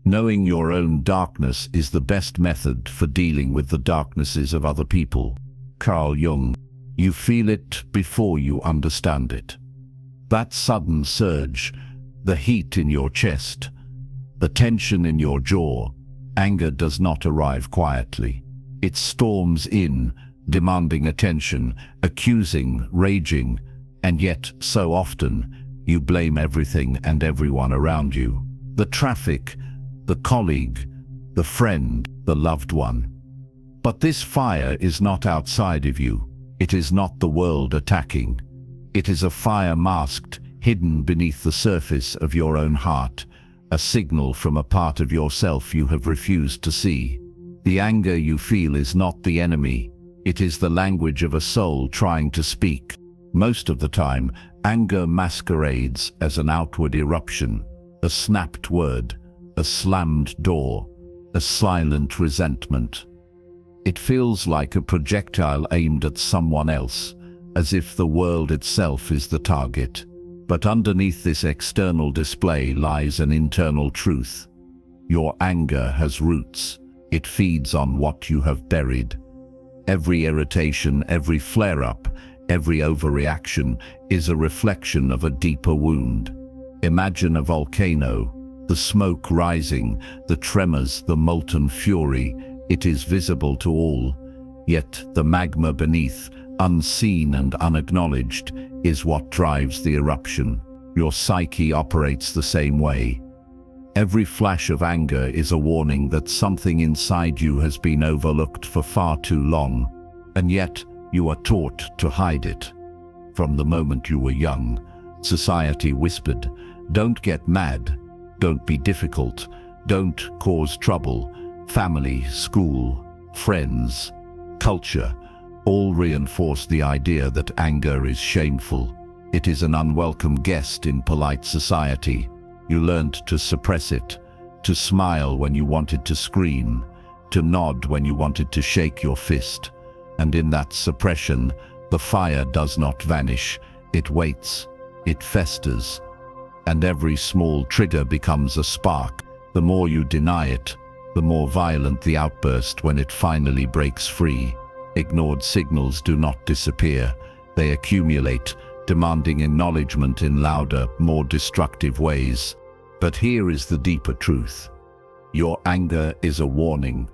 Knowing your own darkness is the best method for dealing with the darknesses of other people. Carl Jung. You feel it before you understand it. That sudden surge, the heat in your chest, the tension in your jaw. Anger does not arrive quietly. It storms in, demanding attention, accusing, raging, and yet, so often, you blame everything and everyone around you. The traffic, the colleague, the friend, the loved one. But this fire is not outside of you. It is not the world attacking. It is a fire masked, hidden beneath the surface of your own heart, a signal from a part of yourself you have refused to see. The anger you feel is not the enemy. It is the language of a soul trying to speak. Most of the time, anger masquerades as an outward eruption, a snapped word, a slammed door, a silent resentment. It feels like a projectile aimed at someone else, as if the world itself is the target. But underneath this external display lies an internal truth. Your anger has roots. It feeds on what you have buried. Every irritation, every flare-up, every overreaction is a reflection of a deeper wound. Imagine a volcano, the smoke rising, the tremors, the molten fury. It is visible to all, yet the magma beneath, unseen and unacknowledged, is what drives the eruption. Your psyche operates the same way. Every flash of anger is a warning that something inside you has been overlooked for far too long, and yet you are taught to hide it. From the moment you were young, society whispered, "Don't get mad, don't be difficult, don't cause trouble." Family, school, friends, culture, all reinforce the idea that anger is shameful. It is an unwelcome guest in polite society. You learned to suppress it, to smile when you wanted to scream, to nod when you wanted to shake your fist. And in that suppression, the fire does not vanish. It waits, it festers, and every small trigger becomes a spark. The more you deny it, the more violent the outburst when it finally breaks free. Ignored signals do not disappear. They accumulate, demanding acknowledgement in louder, more destructive ways. But here is the deeper truth. Your anger is a warning.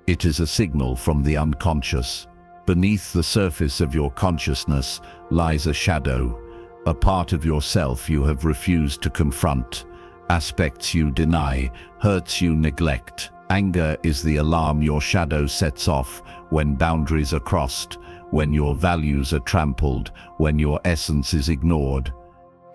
It is a signal from the unconscious. Beneath the surface of your consciousness lies a shadow, a part of yourself you have refused to confront, aspects you deny, hurts you neglect. Anger is the alarm your shadow sets off when boundaries are crossed, when your values are trampled, when your essence is ignored.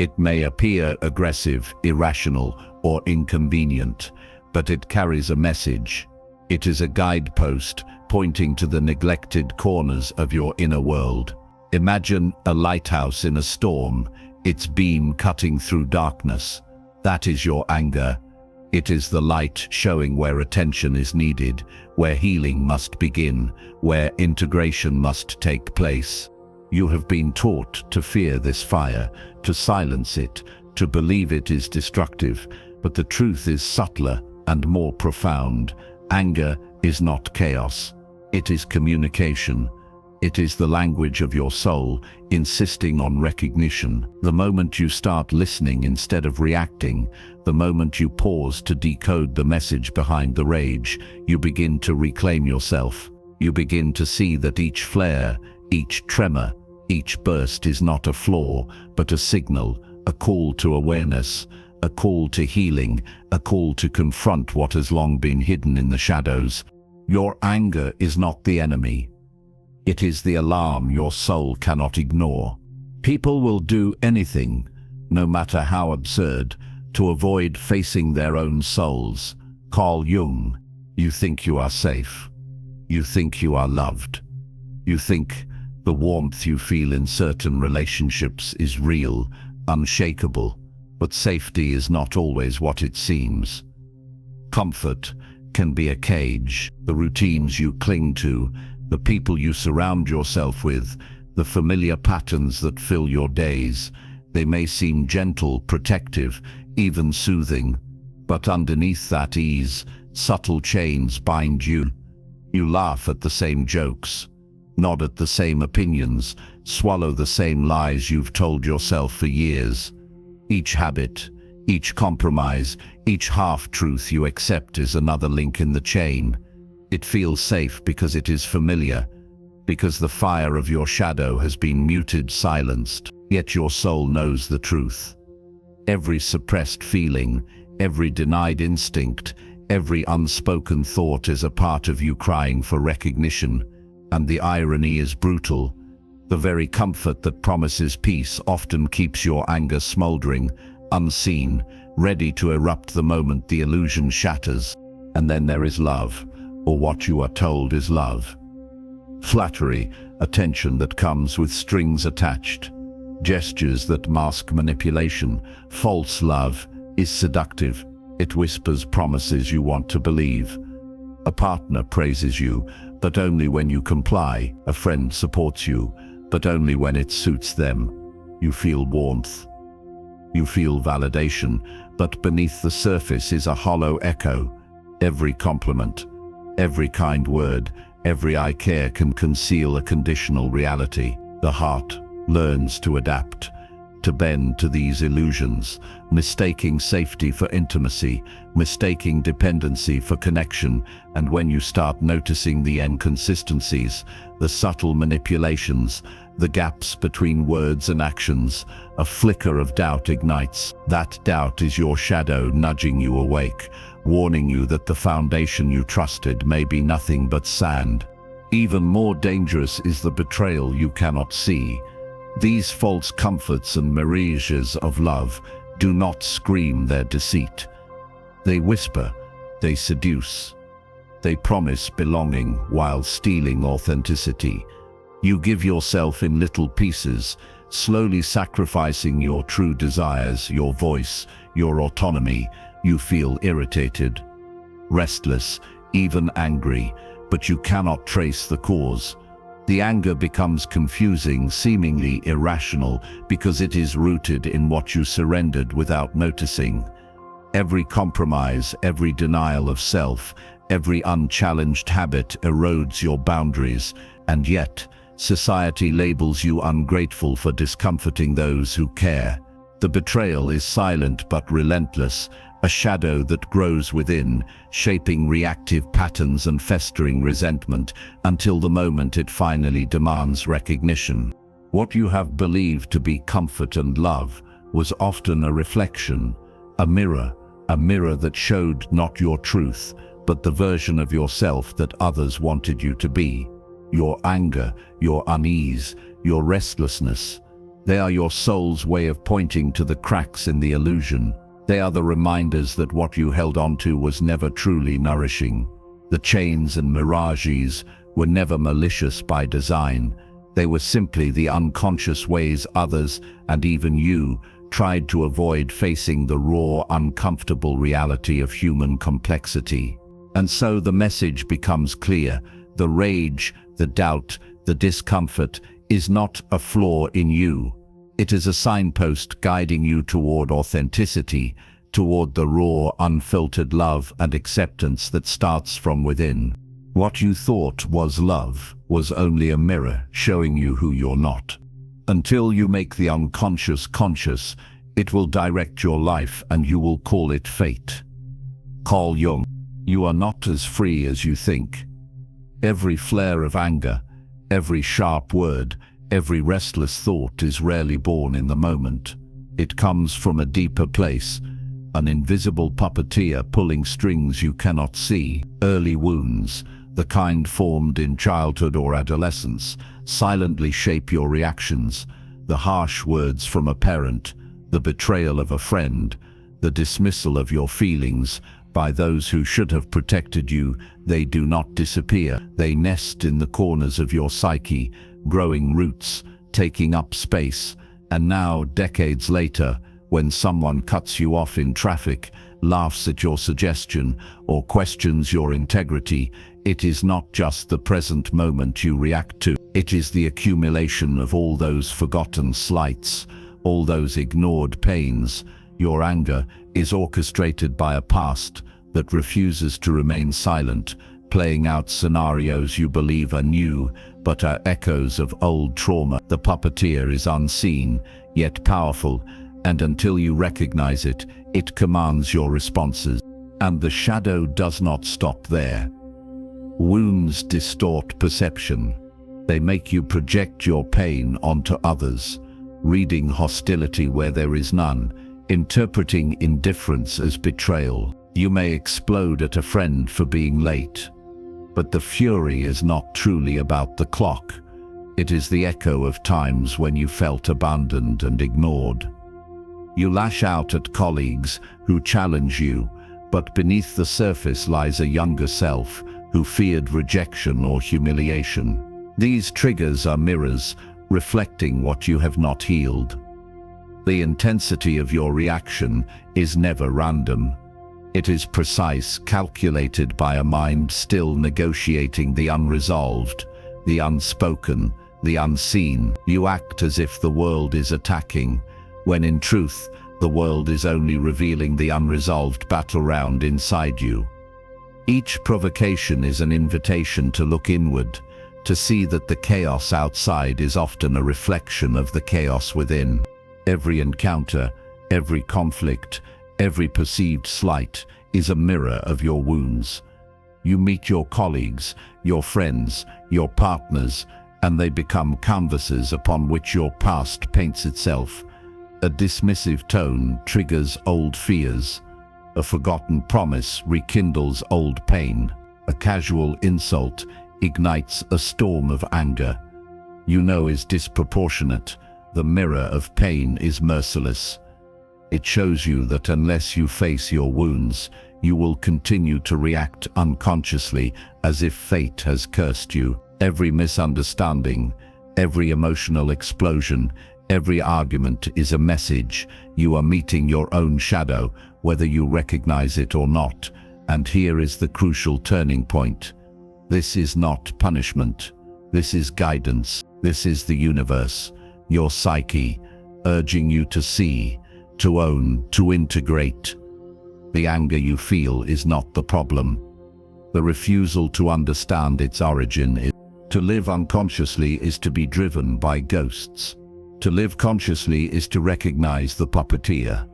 It may appear aggressive, irrational, or inconvenient, but it carries a message. It is a guidepost pointing to the neglected corners of your inner world. Imagine a lighthouse in a storm, its beam cutting through darkness. That is your anger. It is the light showing where attention is needed, where healing must begin, where integration must take place. You have been taught to fear this fire, to silence it, to believe it is destructive, but the truth is subtler and more profound. Anger is not chaos. It is communication. It is the language of your soul, insisting on recognition. The moment you start listening instead of reacting, the moment you pause to decode the message behind the rage, you begin to reclaim yourself. You begin to see that each flare, each tremor, each burst is not a flaw, but a signal, a call to awareness, a call to healing, a call to confront what has long been hidden in the shadows. Your anger is not the enemy. It is the alarm your soul cannot ignore. People will do anything, no matter how absurd, to avoid facing their own souls. Carl Jung. You think you are safe. You think you are loved. You think the warmth you feel in certain relationships is real, unshakable, but safety is not always what it seems. Comfort can be a cage. The routines you cling to, the people you surround yourself with, the familiar patterns that fill your days, they may seem gentle, protective, even soothing, But underneath that ease, subtle chains bind you. You laugh at the same jokes, nod at the same opinions, swallow the same lies you've told yourself for years. Each habit, each compromise, each half-truth you accept is another link in the chain. It feels safe because it is familiar, because the fire of your shadow has been muted, silenced, yet your soul knows the truth. Every suppressed feeling, every denied instinct, every unspoken thought is a part of you crying for recognition, and the irony is brutal. The very comfort that promises peace often keeps your anger smoldering, unseen, ready to erupt the moment the illusion shatters. And then there is love, or what you are told is love. Flattery, attention that comes with strings attached. Gestures that mask manipulation. False love is seductive. It whispers promises you want to believe. A partner praises you, but only when you comply. A friend supports you, but only when it suits them. You feel warmth. You feel validation, but beneath the surface is a hollow echo. Every compliment, every kind word, every "I care" can conceal a conditional reality. The heart learns to adapt, to bend to these illusions, mistaking safety for intimacy, mistaking dependency for connection. And when you start noticing the inconsistencies, the subtle manipulations, the gaps between words and actions, a flicker of doubt ignites. That doubt is your shadow nudging you awake, warning you that the foundation you trusted may be nothing but sand. Even more dangerous is the betrayal you cannot see. These false comforts and mirages of love do not scream their deceit. They whisper, they seduce, they promise belonging while stealing authenticity. You give yourself in little pieces, slowly sacrificing your true desires, your voice, your autonomy. You feel irritated, restless, even angry, but you cannot trace the cause. The anger becomes confusing, seemingly irrational, because it is rooted in what you surrendered without noticing. Every compromise, every denial of self, every unchallenged habit erodes your boundaries, and yet, society labels you ungrateful for discomforting those who care. The betrayal is silent but relentless, a shadow that grows within, shaping reactive patterns and festering resentment until the moment it finally demands recognition. What you have believed to be comfort and love was often a reflection, a mirror that showed not your truth, but the version of yourself that others wanted you to be. Your anger, your unease, your restlessness, they are your soul's way of pointing to the cracks in the illusion. They are the reminders that what you held on to was never truly nourishing. The chains and mirages were never malicious by design. They were simply the unconscious ways others, and even you, tried to avoid facing the raw, uncomfortable reality of human complexity. And so the message becomes clear. The rage, the doubt, the discomfort is not a flaw in you. It is a signpost guiding you toward authenticity, toward the raw, unfiltered love and acceptance that starts from within. What you thought was love was only a mirror showing you who you're not. Until you make the unconscious conscious, it will direct your life and you will call it fate. Carl Jung, you are not as free as you think. Every flare of anger, every sharp word, every restless thought is rarely born in the moment. It comes from a deeper place, an invisible puppeteer pulling strings you cannot see. Early wounds, the kind formed in childhood or adolescence, silently shape your reactions. The harsh words from a parent, the betrayal of a friend, the dismissal of your feelings by those who should have protected you, they do not disappear. They nest in the corners of your psyche, growing roots, taking up space. And now, decades later, when someone cuts you off in traffic, laughs at your suggestion, or questions your integrity, it is not just the present moment you react to. It is the accumulation of all those forgotten slights, all those ignored pains, Your anger is orchestrated by a past that refuses to remain silent, playing out scenarios you believe are new, but are echoes of old trauma. The puppeteer is unseen, yet powerful, and until you recognize it, it commands your responses. And the shadow does not stop there. Wounds distort perception. They make you project your pain onto others, reading hostility where there is none, interpreting indifference as betrayal. You may explode at a friend for being late, but the fury is not truly about the clock. It is the echo of times when you felt abandoned and ignored. You lash out at colleagues who challenge you, but beneath the surface lies a younger self who feared rejection or humiliation. These triggers are mirrors, reflecting what you have not healed. The intensity of your reaction is never random. It is precise, calculated by a mind still negotiating the unresolved, the unspoken, the unseen. You act as if the world is attacking, when in truth, the world is only revealing the unresolved battleground inside you. Each provocation is an invitation to look inward, to see that the chaos outside is often a reflection of the chaos within. Every encounter, every conflict, every perceived slight is a mirror of your wounds. You meet your colleagues, your friends, your partners, and they become canvases upon which your past paints itself. A dismissive tone triggers old fears. A forgotten promise rekindles old pain. A casual insult ignites a storm of anger you know is disproportionate. The mirror of pain is merciless. It shows you that unless you face your wounds, you will continue to react unconsciously as if fate has cursed you. Every misunderstanding, every emotional explosion, every argument is a message. You are meeting your own shadow, whether you recognize it or not. And here is the crucial turning point. This is not punishment. This is guidance. This is the universe, your psyche, urging you to see, to own, to integrate. The anger you feel is not the problem. The refusal to understand its origin is. To live unconsciously is to be driven by ghosts. To live consciously is to recognize the puppeteer,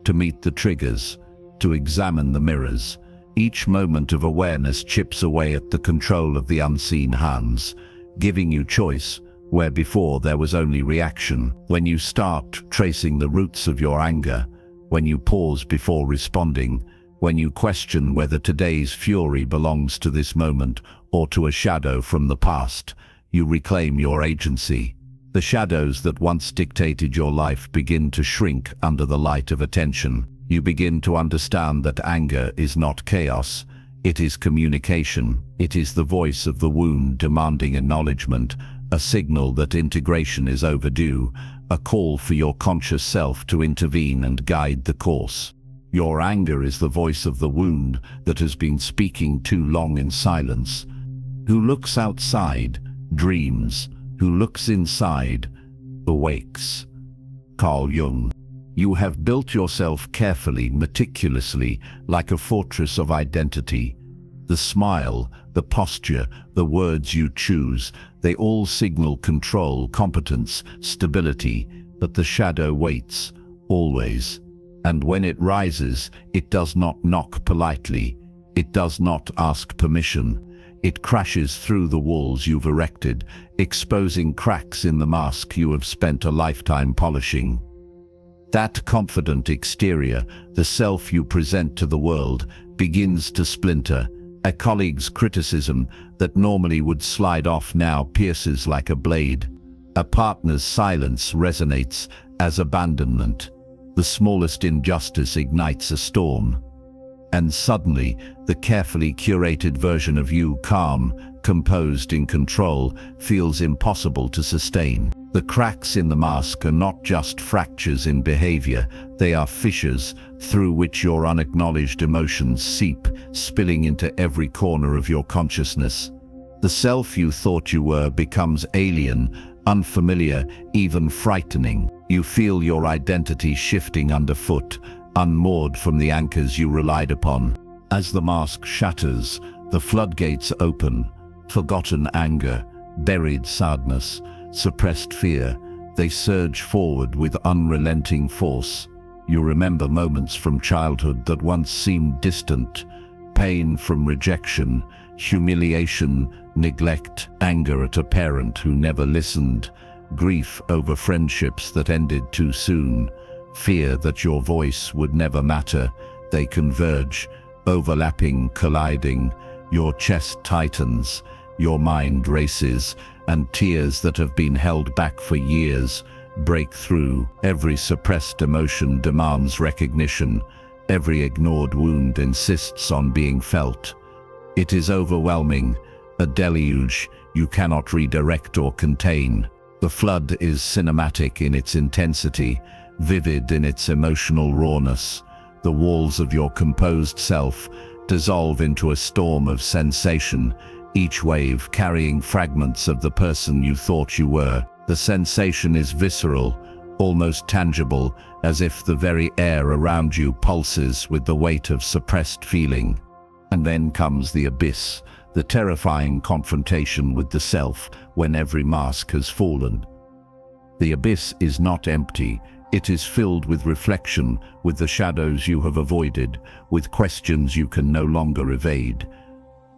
to meet the triggers, to examine the mirrors. Each moment of awareness chips away at the control of the unseen hands, giving you choice where before there was only reaction. When you start tracing the roots of your anger, when you pause before responding, when you question whether today's fury belongs to this moment or to a shadow from the past, you reclaim your agency. The shadows that once dictated your life begin to shrink under the light of attention. You begin to understand that anger is not chaos, it is communication. It is the voice of the wound demanding acknowledgement, a signal that integration is overdue, a call for your conscious self to intervene and guide the course. Your anger is the voice of the wound that has been speaking too long in silence. Who looks outside, dreams. Who looks inside, awakes. Carl Jung. You have built yourself carefully, meticulously, like a fortress of identity. The smile, the posture, the words you choose, they all signal control, competence, stability, but the shadow waits, always. And when it rises, it does not knock politely. It does not ask permission. It crashes through the walls you've erected, exposing cracks in the mask you have spent a lifetime polishing. That confident exterior, the self you present to the world, begins to splinter. A colleague's criticism that normally would slide off now pierces like a blade. A partner's silence resonates as abandonment. The smallest injustice ignites a storm. And suddenly, the carefully curated version of you, calm, composed, in control, feels impossible to sustain. The cracks in the mask are not just fractures in behavior, they are fissures through which your unacknowledged emotions seep, spilling into every corner of your consciousness. The self you thought you were becomes alien, unfamiliar, even frightening. You feel your identity shifting underfoot, unmoored from the anchors you relied upon. As the mask shatters, the floodgates open. Forgotten anger, buried sadness, suppressed fear, they surge forward with unrelenting force. You remember moments from childhood that once seemed distant. Pain from rejection, humiliation, neglect, anger at a parent who never listened, grief over friendships that ended too soon, fear that your voice would never matter. They converge, overlapping, colliding. Your chest tightens, your mind races, and tears that have been held back for years break through. Every suppressed emotion demands recognition. Every ignored wound insists on being felt. It is overwhelming, a deluge you cannot redirect or contain. The flood is cinematic in its intensity, vivid in its emotional rawness. The walls of your composed self dissolve into a storm of sensation, each wave carrying fragments of the person you thought you were. The sensation is visceral, almost tangible, as if the very air around you pulses with the weight of suppressed feeling. And then comes the abyss, the terrifying confrontation with the self when every mask has fallen. The abyss is not empty. It is filled with reflection, with the shadows you have avoided, with questions you can no longer evade.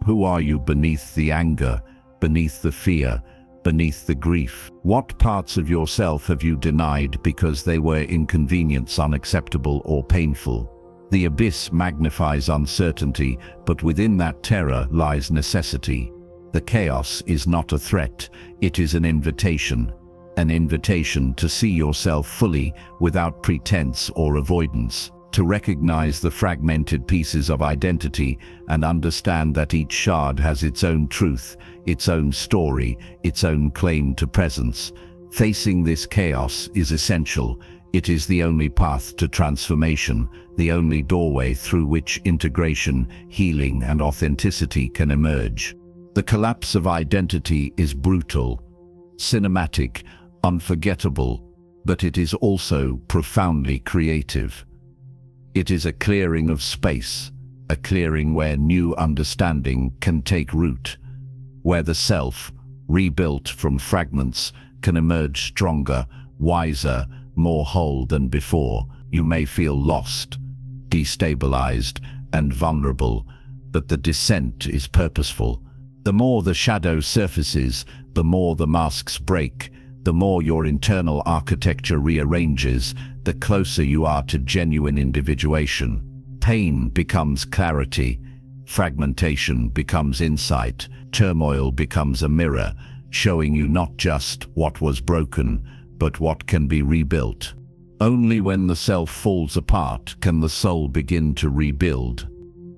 Who are you beneath the anger, beneath the fear, beneath the grief? What parts of yourself have you denied because they were inconvenience, unacceptable, or painful? The abyss magnifies uncertainty, but within that terror lies necessity. The chaos is not a threat, it is an invitation to see yourself fully, without pretense or avoidance, to recognize the fragmented pieces of identity and understand that each shard has its own truth, its own story, its own claim to presence. Facing this chaos is essential. It is the only path to transformation, the only doorway through which integration, healing, and authenticity can emerge. The collapse of identity is brutal, cinematic, unforgettable, but it is also profoundly creative. It is a clearing of space, a clearing where new understanding can take root, where the self, rebuilt from fragments, can emerge stronger, wiser, more whole than before. You may feel lost, destabilized, and vulnerable, but the descent is purposeful. The more the shadow surfaces, the more the masks break. The more your internal architecture rearranges, the closer you are to genuine individuation. Pain becomes clarity, fragmentation becomes insight, turmoil becomes a mirror, showing you not just what was broken, but what can be rebuilt. Only when the self falls apart can the soul begin to rebuild.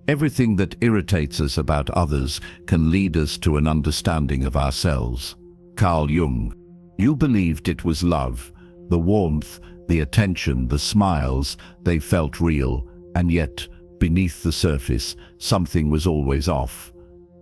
Everything that irritates us about others can lead us to an understanding of ourselves. Carl Jung. You believed it was love, the warmth, the attention, the smiles, they felt real, and yet, beneath the surface, something was always off.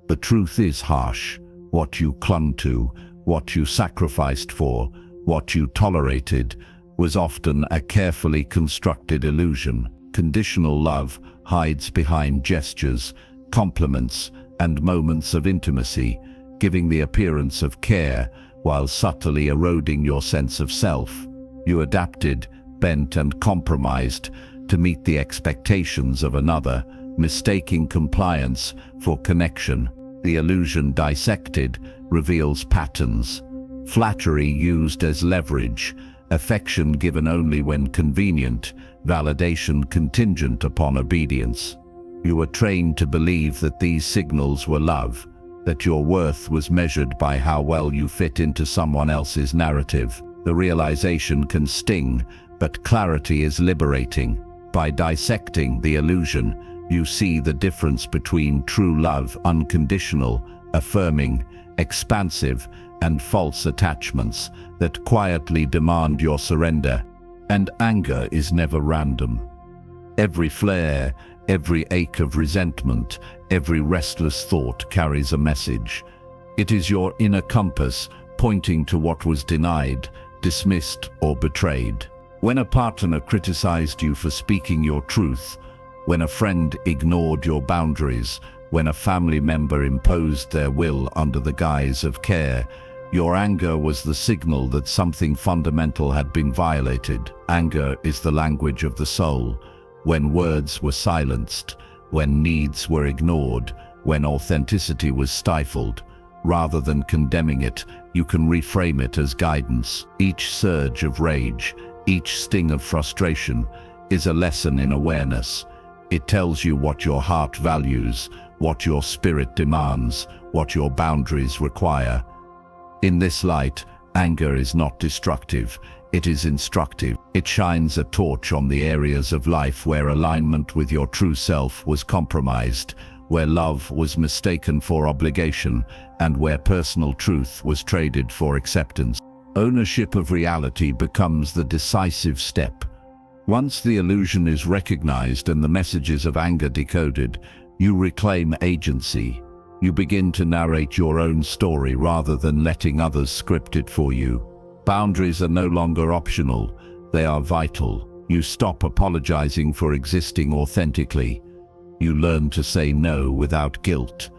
The truth is harsh. What you clung to, what you sacrificed for, what you tolerated, was often a carefully constructed illusion. Conditional love hides behind gestures, compliments, and moments of intimacy, giving the appearance of care, while subtly eroding your sense of self. You adapted, bent, and compromised to meet the expectations of another, mistaking compliance for connection. The illusion dissected reveals patterns. Flattery used as leverage, affection given only when convenient, validation contingent upon obedience. You were trained to believe that these signals were love, that your worth was measured by how well you fit into someone else's narrative. The realization can sting, but clarity is liberating. By dissecting the illusion, you see the difference between true love, unconditional, affirming, expansive, and false attachments that quietly demand your surrender. And anger is never random. Every flare, every ache of resentment, every restless thought carries a message. It is your inner compass pointing to what was denied, dismissed, or betrayed. When a partner criticized you for speaking your truth, when a friend ignored your boundaries, when a family member imposed their will under the guise of care, your anger was the signal that something fundamental had been violated. Anger is the language of the soul. When words were silenced, when needs were ignored, when authenticity was stifled, rather than condemning it, you can reframe it as guidance. Each surge of rage, each sting of frustration, is a lesson in awareness. It tells you what your heart values, what your spirit demands, what your boundaries require. In this light, anger is not destructive, it is instructive. It shines a torch on the areas of life where alignment with your true self was compromised, where love was mistaken for obligation, and where personal truth was traded for acceptance. Ownership of reality becomes the decisive step. Once the illusion is recognized and the messages of anger decoded, you reclaim agency. You begin to narrate your own story rather than letting others script it for you. Boundaries are no longer optional, they are vital. You stop apologizing for existing authentically. You learn to say no without guilt,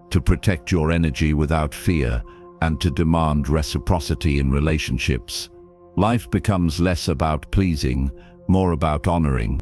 to protect your energy without fear, and to demand reciprocity in relationships. Life becomes less about pleasing, more about honoring.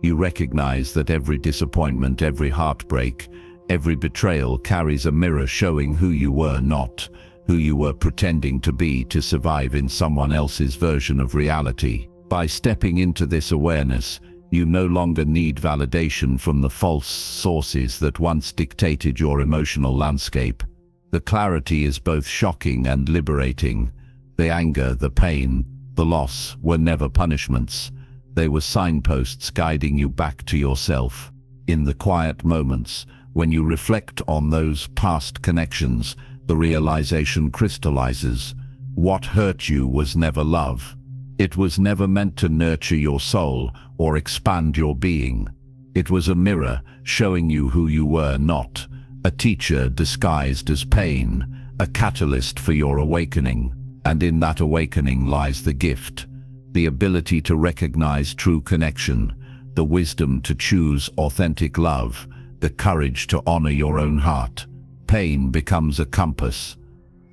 You recognize that every disappointment, every heartbreak, every betrayal carries a mirror showing who you were not, who you were pretending to be to survive in someone else's version of reality. By stepping into this awareness, you no longer need validation from the false sources that once dictated your emotional landscape. The clarity is both shocking and liberating. The anger, the pain, the loss were never punishments. They were signposts guiding you back to yourself. In the quiet moments, when you reflect on those past connections, the realization crystallizes. What hurt you was never love. It was never meant to nurture your soul or expand your being. It was a mirror showing you who you were not, a teacher disguised as pain, a catalyst for your awakening. And in that awakening lies the gift, the ability to recognize true connection, the wisdom to choose authentic love, the courage to honor your own heart. Pain becomes a compass,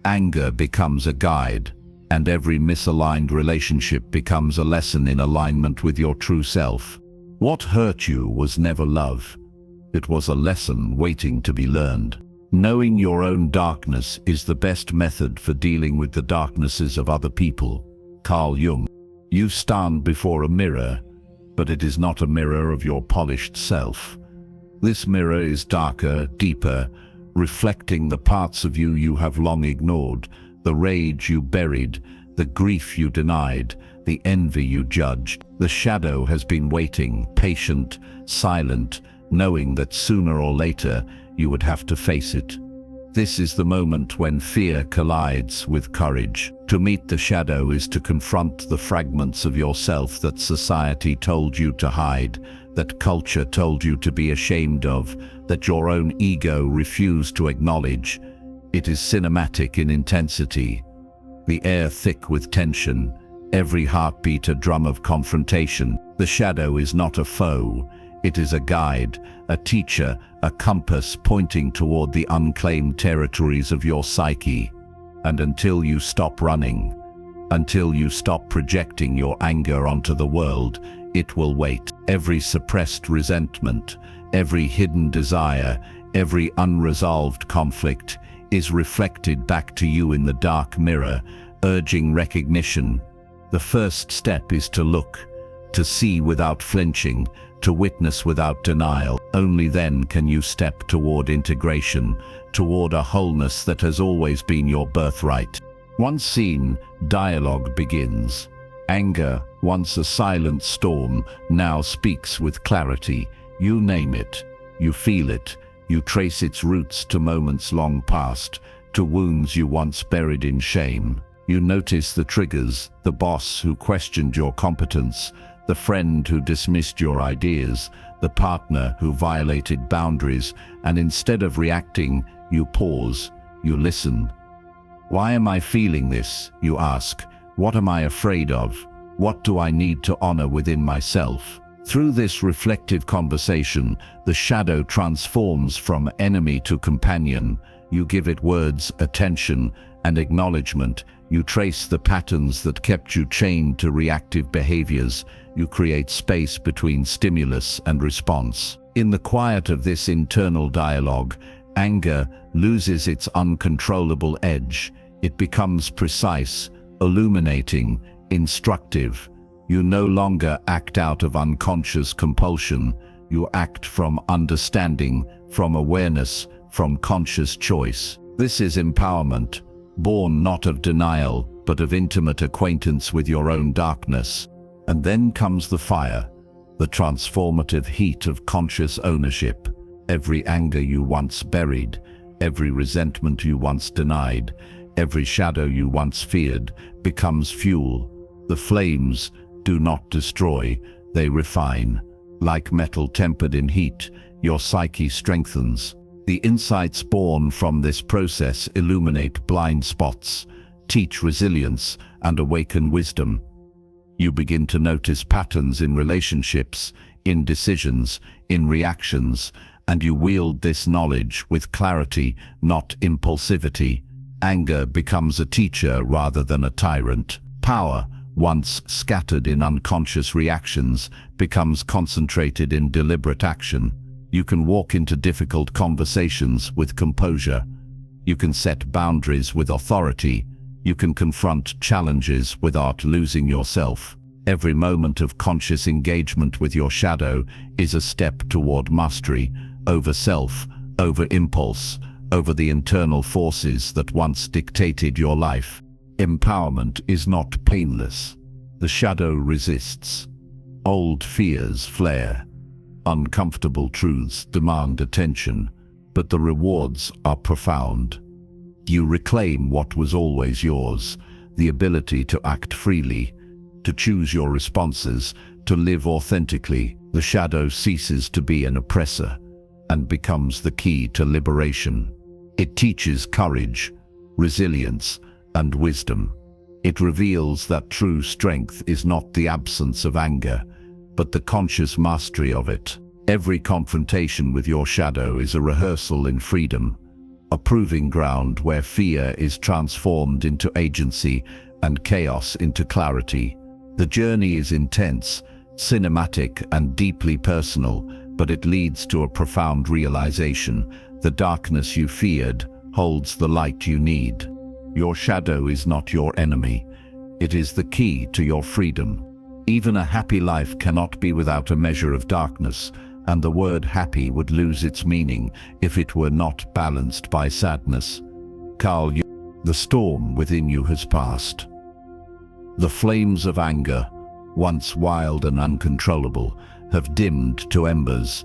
anger becomes a guide, and every misaligned relationship becomes a lesson in alignment with your true self. What hurt you was never love. It was a lesson waiting to be learned. Knowing your own darkness is the best method for dealing with the darknesses of other people. Carl Jung. You stand before a mirror, but it is not a mirror of your polished self. This mirror is darker, deeper, reflecting the parts of you you have long ignored, the rage you buried, the grief you denied, the envy you judged. The shadow has been waiting, patient, silent, knowing that sooner or later you would have to face it. This is the moment when fear collides with courage. To meet the shadow is to confront the fragments of yourself that society told you to hide, that culture told you to be ashamed of, that your own ego refused to acknowledge. It is cinematic in intensity, the air thick with tension, every heartbeat a drum of confrontation. The shadow is not a foe, it is a guide, a teacher, a compass pointing toward the unclaimed territories of your psyche. And until you stop running, until you stop projecting your anger onto the world, it will wait. Every suppressed resentment, every hidden desire, every unresolved conflict is reflected back to you in the dark mirror, urging recognition. The first step is to look, to see without flinching, to witness without denial. Only then can you step toward integration, toward a wholeness that has always been your birthright. Once seen, dialogue begins. Anger, once a silent storm, now speaks with clarity. You name it, you feel it, you trace its roots to moments long past, to wounds you once buried in shame. You notice the triggers, the boss who questioned your competence, the friend who dismissed your ideas, the partner who violated boundaries, and instead of reacting, you pause, you listen. Why am I feeling this, you ask, What am I afraid of? What do I need to honor within myself? Through this reflective conversation, the shadow transforms from enemy to companion. You give it words, attention, and acknowledgement. You trace the patterns that kept you chained to reactive behaviors. You create space between stimulus and response. In the quiet of this internal dialogue, anger loses its uncontrollable edge. It becomes precise, illuminating, instructive. You no longer act out of unconscious compulsion. You act from understanding, from awareness, from conscious choice. This is empowerment, born not of denial, but of intimate acquaintance with your own darkness. And then comes the fire, the transformative heat of conscious ownership. Every anger you once buried, every resentment you once denied, every shadow you once feared becomes fuel. The flames do not destroy, they refine. Like metal tempered in heat, your psyche strengthens. The insights born from this process illuminate blind spots, teach resilience, and awaken wisdom. You begin to notice patterns in relationships, in decisions, in reactions, and you wield this knowledge with clarity, not impulsivity. Anger becomes a teacher rather than a tyrant. Power, once scattered in unconscious reactions, becomes concentrated in deliberate action. You can walk into difficult conversations with composure. You can set boundaries with authority. You can confront challenges without losing yourself. Every moment of conscious engagement with your shadow is a step toward mastery, over self, over impulse, over the internal forces that once dictated your life. Empowerment is not painless. The shadow resists. Old fears flare. Uncomfortable truths demand attention, but the rewards are profound. You reclaim what was always yours, the ability to act freely, to choose your responses, to live authentically. The shadow ceases to be an oppressor and becomes the key to liberation. It teaches courage, resilience, and wisdom. It reveals that true strength is not the absence of anger, but the conscious mastery of it. Every confrontation with your shadow is a rehearsal in freedom, a proving ground where fear is transformed into agency and chaos into clarity. The journey is intense, cinematic, and deeply personal, but it leads to a profound realization. The darkness you feared holds the light you need. Your shadow is not your enemy. It is the key to your freedom. Even a happy life cannot be without a measure of darkness, and the word happy would lose its meaning if it were not balanced by sadness. Carl Jung. The storm within you has passed. The flames of anger, once wild and uncontrollable, have dimmed to embers.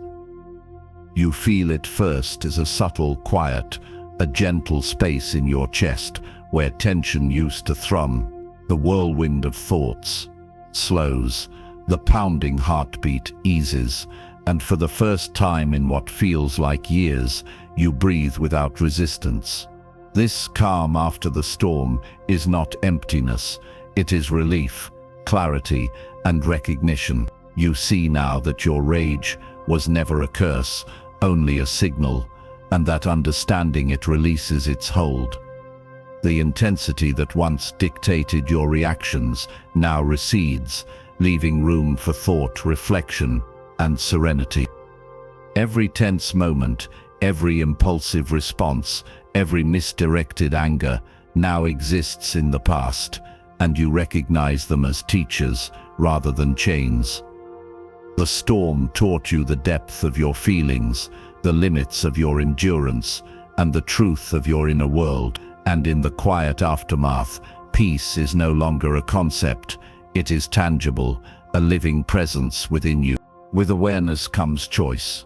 You feel it first as a subtle quiet, a gentle space in your chest where tension used to thrum. The whirlwind of thoughts slows, the pounding heartbeat eases, and for the first time in what feels like years, you breathe without resistance. This calm after the storm is not emptiness, it is relief, clarity, and recognition. You see now that your rage was never a curse, only a signal, and that understanding it releases its hold. The intensity that once dictated your reactions now recedes, leaving room for thought, reflection, and serenity. Every tense moment, every impulsive response, every misdirected anger now exists in the past, and you recognize them as teachers rather than chains. The storm taught you the depth of your feelings, the limits of your endurance, and the truth of your inner world. And in the quiet aftermath, peace is no longer a concept, it is tangible, a living presence within you. With awareness comes choice.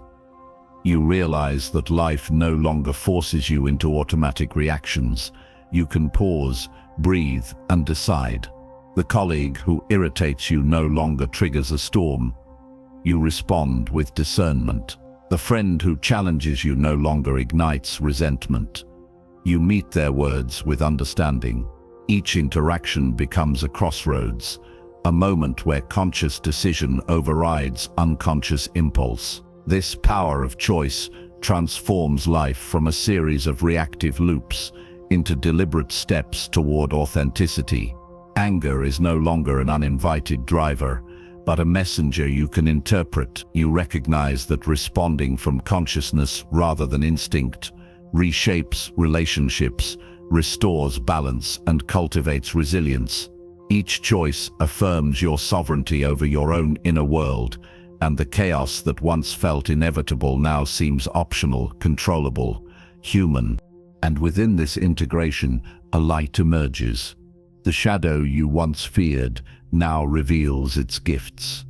You realize that life no longer forces you into automatic reactions. You can pause, breathe, and decide. The colleague who irritates you no longer triggers a storm. You respond with discernment. The friend who challenges you no longer ignites resentment. You meet their words with understanding. Each interaction becomes a crossroads, a moment where conscious decision overrides unconscious impulse. This power of choice transforms life from a series of reactive loops into deliberate steps toward authenticity. Anger is no longer an uninvited driver, but a messenger you can interpret. You recognize that responding from consciousness rather than instinct reshapes relationships, restores balance, and cultivates resilience. Each choice affirms your sovereignty over your own inner world, and the chaos that once felt inevitable now seems optional, controllable, human. And within this integration, a light emerges. The shadow you once feared now reveals its gifts: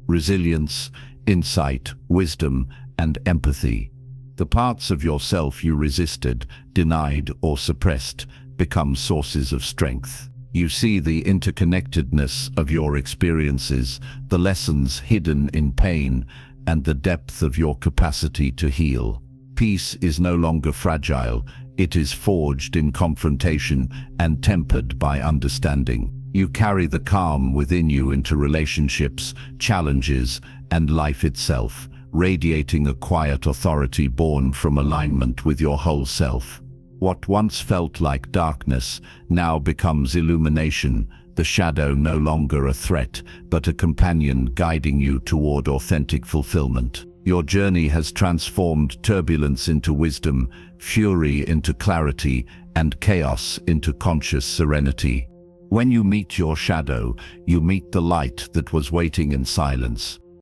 resilience, insight, wisdom, and empathy. The parts of yourself you resisted, denied, or suppressed become sources of strength. You see the interconnectedness of your experiences, the lessons hidden in pain, and the depth of your capacity to heal. Peace is no longer fragile. It is forged in confrontation and tempered by understanding. You carry the calm within you into relationships, challenges, and life itself, radiating a quiet authority born from alignment with your whole self. What once felt like darkness now becomes illumination, the shadow no longer a threat, but a companion guiding you toward authentic fulfillment. Your journey has transformed turbulence into wisdom, fury into clarity, and chaos into conscious serenity. When you meet your shadow, you meet the light that was waiting in silence.